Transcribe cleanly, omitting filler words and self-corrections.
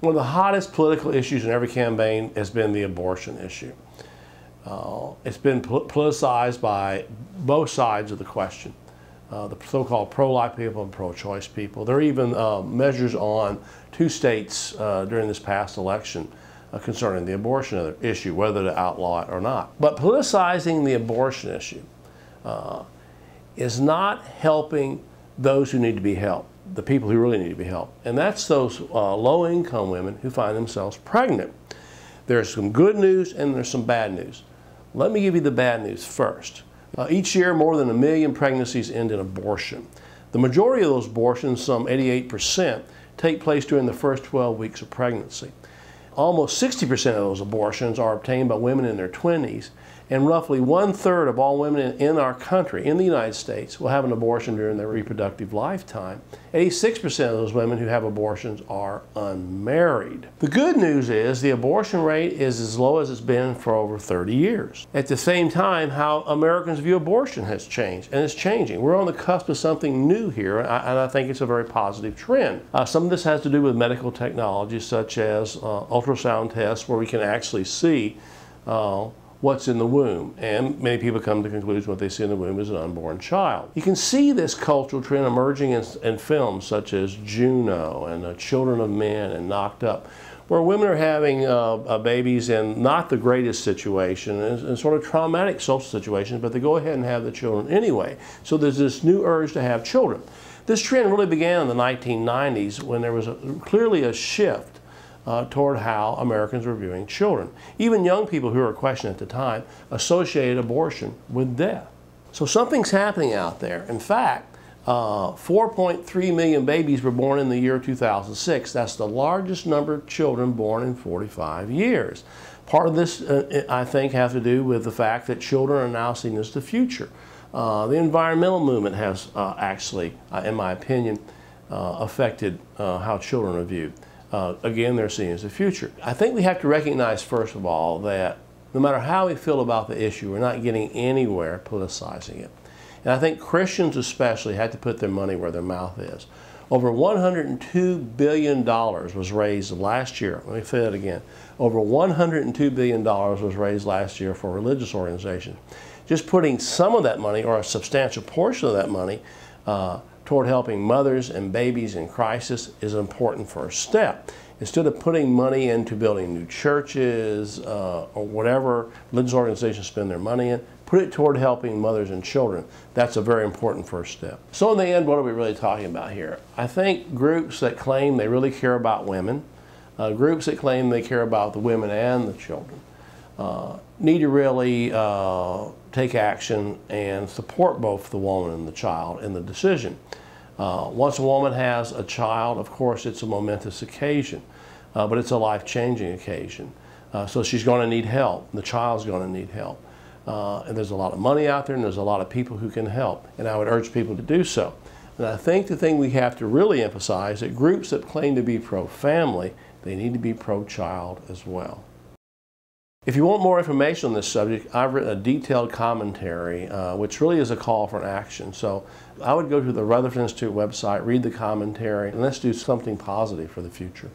One of the hottest political issues in every campaign has been the abortion issue. It's been politicized by both sides of the question. The so-called pro-life people and pro-choice people. There are even measures on 2 states during this past election concerning the abortion issue, whether to outlaw it or not. But politicizing the abortion issue is not helping those who need to be helped, the people who really need to be helped. And that's those low-income women who find themselves pregnant. There's some good news and there's some bad news. Let me give you the bad news first. Each year, more than 1 million pregnancies end in abortion. The majority of those abortions, some 88%, take place during the first 12 weeks of pregnancy. Almost 60% of those abortions are obtained by women in their 20s, and roughly 1/3 of all women in our country, in the United States, will have an abortion during their reproductive lifetime. 86% of those women who have abortions are unmarried. The good news is the abortion rate is as low as it's been for over 30 years. At the same time, how Americans view abortion has changed, and it's changing. We're on the cusp of something new here, and I think it's a very positive trend. Some of this has to do with medical technology, such as ultrasound tests, where we can actually see what's in the womb, and many people come to the conclusion what they see in the womb is an unborn child. You can see this cultural trend emerging in films such as Juno and Children of Men and Knocked Up, where women are having babies in not the greatest situation and sort of traumatic social situations, but they go ahead and have the children anyway. So there's this new urge to have children. This trend really began in the 1990s when there was clearly a shift toward how Americans were viewing children. Even young people who were questioning at the time associated abortion with death. So something's happening out there. In fact, 4.3 million babies were born in the year 2006. That's the largest number of children born in 45 years. Part of this, I think, has to do with the fact that children are now seen as the future. The environmental movement has actually, in my opinion, affected how children are viewed. Again, they're seen as the future. I think we have to recognize, first of all, that no matter how we feel about the issue, we're not getting anywhere politicizing it. And I think Christians especially had to put their money where their mouth is. Over $102 billion was raised last year. Let me say that again. Over $102 billion was raised last year for religious organizations. Just putting some of that money, or a substantial portion of that money, toward helping mothers and babies in crisis is an important first step. Instead of putting money into building new churches or whatever religious organizations spend their money in, put it toward helping mothers and children. That's a very important first step. So in the end, what are we really talking about here? I think groups that claim they really care about women, groups that claim they care about the women and the children, need to really take action and support both the woman and the child in the decision. Once a woman has a child, of course, it's a momentous occasion, but it's a life-changing occasion. So she's going to need help. The child's going to need help. And there's a lot of money out there, and there's a lot of people who can help, and I would urge people to do so. And I think the thing we have to really emphasize is that groups that claim to be pro-family, they need to be pro-child as well. If you want more information on this subject, I've written a detailed commentary, which really is a call for an action. So I would go to the Rutherford Institute website, read the commentary, and let's do something positive for the future.